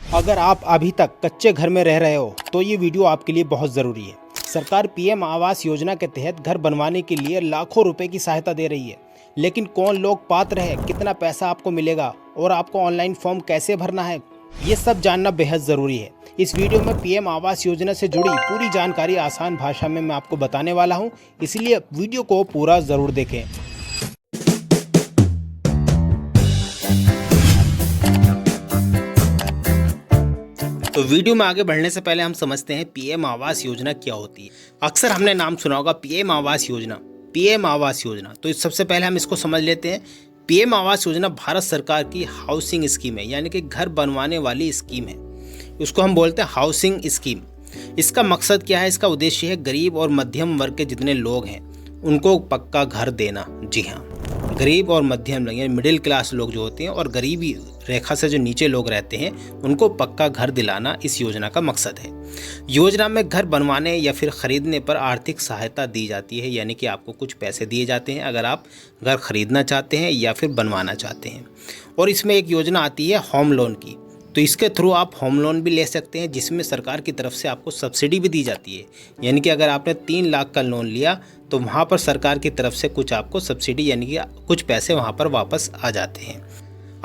अगर आप अभी तक कच्चे घर में रह रहे हो तो ये वीडियो आपके लिए बहुत ज़रूरी है। सरकार पीएम आवास योजना के तहत घर बनवाने के लिए लाखों रुपए की सहायता दे रही है, लेकिन कौन लोग पात्र है, कितना पैसा आपको मिलेगा और आपको ऑनलाइन फॉर्म कैसे भरना है, ये सब जानना बेहद ज़रूरी है। इस वीडियो में पीएम आवास योजना से जुड़ी पूरी जानकारी आसान भाषा में मैं आपको बताने वाला हूँ, इसलिए वीडियो को पूरा ज़रूर देखें। तो वीडियो में आगे बढ़ने से पहले हम समझते हैं पीएम आवास योजना क्या होती है। अक्सर हमने नाम सुना होगा पीएम आवास योजना, पीएम आवास योजना। तो सबसे पहले हम इसको समझ लेते हैं। पीएम आवास योजना भारत सरकार की हाउसिंग स्कीम है, यानी कि घर बनवाने वाली स्कीम है। उसको हम बोलते हैं हाउसिंग स्कीम। इसका मकसद क्या है? इसका उद्देश्य है गरीब और मध्यम वर्ग के जितने लोग हैं उनको पक्का घर देना। जी हाँ, गरीब और मध्यम यानी मिडिल क्लास लोग जो होते हैं और गरीबी रेखा से जो नीचे लोग रहते हैं उनको पक्का घर दिलाना इस योजना का मकसद है। योजना में घर बनवाने या फिर ख़रीदने पर आर्थिक सहायता दी जाती है, यानी कि आपको कुछ पैसे दिए जाते हैं अगर आप घर ख़रीदना चाहते हैं या फिर बनवाना चाहते हैं। और इसमें एक योजना आती है होम लोन की, तो इसके थ्रू आप होम लोन भी ले सकते हैं, जिसमें सरकार की तरफ से आपको सब्सिडी भी दी जाती है। यानी कि अगर आपने 3 लाख का लोन लिया तो वहाँ पर सरकार की तरफ से कुछ आपको सब्सिडी यानी कि कुछ पैसे वहाँ पर वापस आ जाते हैं।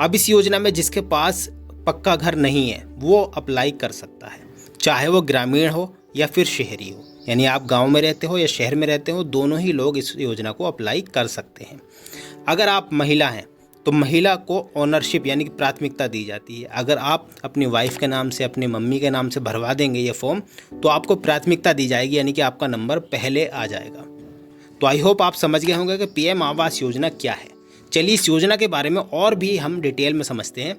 अब इस योजना में जिसके पास पक्का घर नहीं है वो अप्लाई कर सकता है, चाहे वो ग्रामीण हो या फिर शहरी हो। यानी आप गांव में रहते हो या शहर में रहते हो, दोनों ही लोग इस योजना को अप्लाई कर सकते हैं। अगर आप महिला हैं तो महिला को ओनरशिप यानी कि प्राथमिकता दी जाती है। अगर आप अपनी वाइफ के नाम से, अपनी मम्मी के नाम से भरवा देंगे ये फॉर्म तो आपको प्राथमिकता दी जाएगी, यानी कि आपका नंबर पहले आ जाएगा। तो आई होप आप समझ गए होंगे कि पीएम आवास योजना क्या है। चलिए इस योजना के बारे में और भी हम डिटेल में समझते हैं।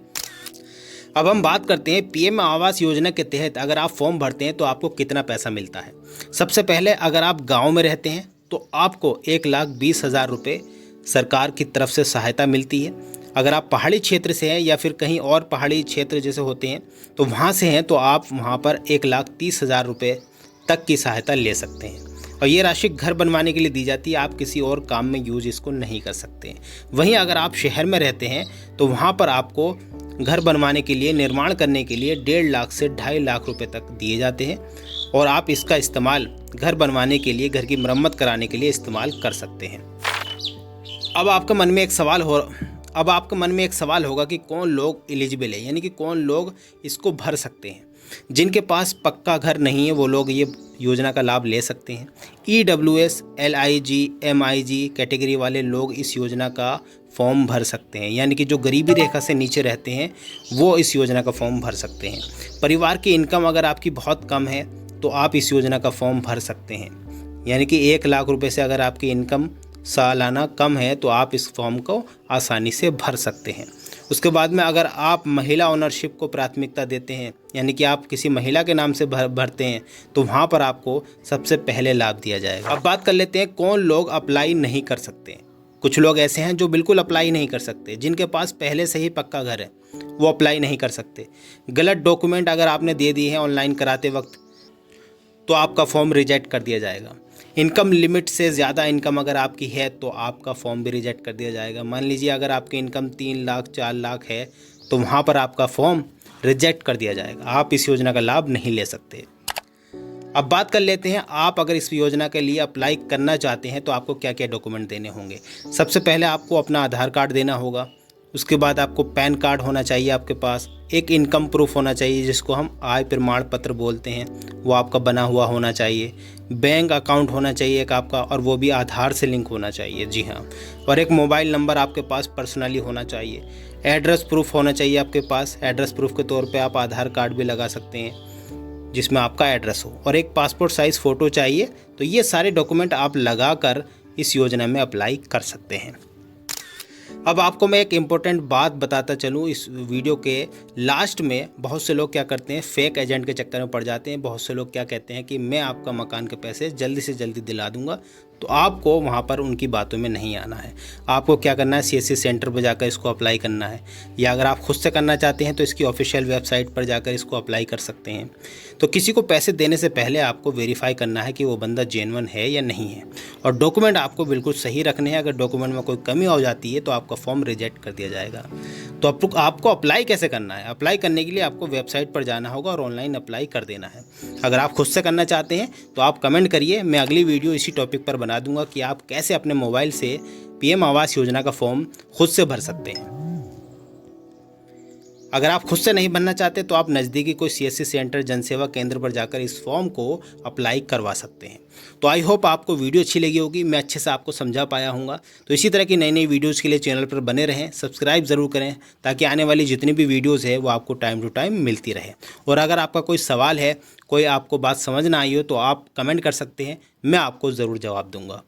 अब हम बात करते हैं पीएम आवास योजना के तहत अगर आप फॉर्म भरते हैं तो आपको कितना पैसा मिलता है। सबसे पहले अगर आप गांव में रहते हैं तो आपको 1,20,000 रुपये सरकार की तरफ से सहायता मिलती है। अगर आप पहाड़ी क्षेत्र से हैं या फिर कहीं और पहाड़ी क्षेत्र जैसे होते हैं तो वहाँ से हैं तो आप वहाँ पर 1,30,000 रुपये तक की सहायता ले सकते हैं। और ये राशि घर बनवाने के लिए दी जाती है, आप किसी और काम में यूज इसको नहीं कर सकते। वहीं अगर आप शहर में रहते हैं तो वहाँ पर आपको घर बनवाने के लिए, निर्माण करने के लिए 1.5 लाख से 2.5 लाख रुपए तक दिए जाते हैं और आप इसका इस्तेमाल घर बनवाने के लिए, घर की मरम्मत कराने के लिए इस्तेमाल कर सकते हैं। अब आपके मन में एक सवाल होगा कि कौन लोग एलिजिबल है, यानी कि कौन लोग इसको भर सकते हैं। जिनके पास पक्का घर नहीं है वो लोग ये योजना का लाभ ले सकते हैं। EWS, LIG, MIG कैटेगरी वाले लोग इस योजना का फॉर्म भर सकते हैं, यानी कि जो गरीबी रेखा से नीचे रहते हैं वो इस योजना का फॉर्म भर सकते हैं। परिवार की इनकम अगर आपकी बहुत कम है तो आप इस योजना का फॉर्म भर सकते हैं, यानी कि 1 लाख रुपए से अगर आपकी इनकम सालाना कम है तो आप इस फॉर्म को आसानी से भर सकते हैं। उसके बाद में अगर आप महिला ओनरशिप को प्राथमिकता देते हैं, यानी कि आप किसी महिला के नाम से भरते हैं तो वहाँ पर आपको सबसे पहले लाभ दिया जाएगा। अब बात कर लेते हैं कौन लोग अप्लाई नहीं कर सकते। कुछ लोग ऐसे हैं जो बिल्कुल अप्लाई नहीं कर सकते, जिनके पास पहले से ही पक्का घर है वो अप्लाई नहीं कर सकते। गलत डॉक्यूमेंट अगर आपने दे दिए हैं ऑनलाइन कराते वक्त तो आपका फॉर्म रिजेक्ट कर दिया जाएगा। इनकम लिमिट से ज़्यादा इनकम अगर आपकी है तो आपका फॉर्म भी रिजेक्ट कर दिया जाएगा। मान लीजिए अगर आपकी इनकम 3 लाख 4 लाख है तो वहाँ पर आपका फॉर्म रिजेक्ट कर दिया जाएगा, आप इस योजना का लाभ नहीं ले सकते। अब बात कर लेते हैं आप अगर इस योजना के लिए अप्लाई करना चाहते हैं तो आपको क्या क्या डॉक्यूमेंट देने होंगे। सबसे पहले आपको अपना आधार कार्ड देना होगा, उसके बाद आपको पैन कार्ड होना चाहिए आपके पास, एक इनकम प्रूफ होना चाहिए जिसको हम आय प्रमाण पत्र बोलते हैं, वो आपका बना हुआ होना चाहिए। बैंक अकाउंट होना चाहिए एक आपका, और वो भी आधार से लिंक होना चाहिए। जी हाँ, और एक मोबाइल नंबर आपके पास पर्सनली होना चाहिए। एड्रेस प्रूफ होना चाहिए आपके पास, एड्रेस प्रूफ के तौर पे आप आधार कार्ड भी लगा सकते हैं जिसमें आपका एड्रेस हो, और एक पासपोर्ट साइज़ फ़ोटो चाहिए। तो ये सारे डॉक्यूमेंट आप लगा कर इस योजना में अप्लाई कर सकते हैं। अब आपको मैं एक इम्पोर्टेंट बात बताता चलूँ इस वीडियो के लास्ट में। बहुत से लोग क्या करते हैं, फेक एजेंट के चक्कर में पड़ जाते हैं। बहुत से लोग क्या कहते हैं कि मैं आपका मकान के पैसे जल्दी से जल्दी दिला दूंगा तो आपको वहाँ पर उनकी बातों में नहीं आना है। आपको क्या करना है, सीएससी सेंटर पर जाकर इसको अप्लाई करना है, या अगर आप खुद से करना चाहते हैं तो इसकी ऑफिशियल वेबसाइट पर जाकर इसको अप्लाई कर सकते हैं। तो किसी को पैसे देने से पहले आपको वेरीफाई करना है कि वो बंदा जेन्युइन है या नहीं है, और डॉक्यूमेंट आपको बिल्कुल सही रखने हैं। अगर डॉक्यूमेंट में कोई कमी हो जाती है तो आपका फॉर्म रिजेक्ट कर दिया जाएगा। तो आपको अप्लाई कैसे करना है? अप्लाई करने के लिए आपको वेबसाइट पर जाना होगा और ऑनलाइन अप्लाई कर देना है। अगर आप खुद से करना चाहते हैं तो आप कमेंट करिए, मैं अगली वीडियो इसी टॉपिक पर बना दूंगा कि आप कैसे अपने मोबाइल से पीएम आवास योजना का फॉर्म खुद से भर सकते हैं। अगर आप खुद से नहीं भरना चाहते तो आप नज़दीकी कोई सीएससी सेंटर, जनसेवा केंद्र पर जाकर इस फॉर्म को अप्लाई करवा सकते हैं। तो आई होप आपको वीडियो अच्छी लगी होगी, मैं अच्छे से आपको समझा पाया हूँगा। तो इसी तरह की नई नई वीडियोज़ के लिए चैनल पर बने रहें, सब्सक्राइब ज़रूर करें ताकि आने वाली जितनी भी वीडियोज़ है वो आपको टाइम टू टाइम मिलती रहे। और अगर आपका कोई सवाल है, कोई आपको बात समझ ना आई हो तो आप कमेंट कर सकते हैं, मैं आपको ज़रूर जवाब दूँगा।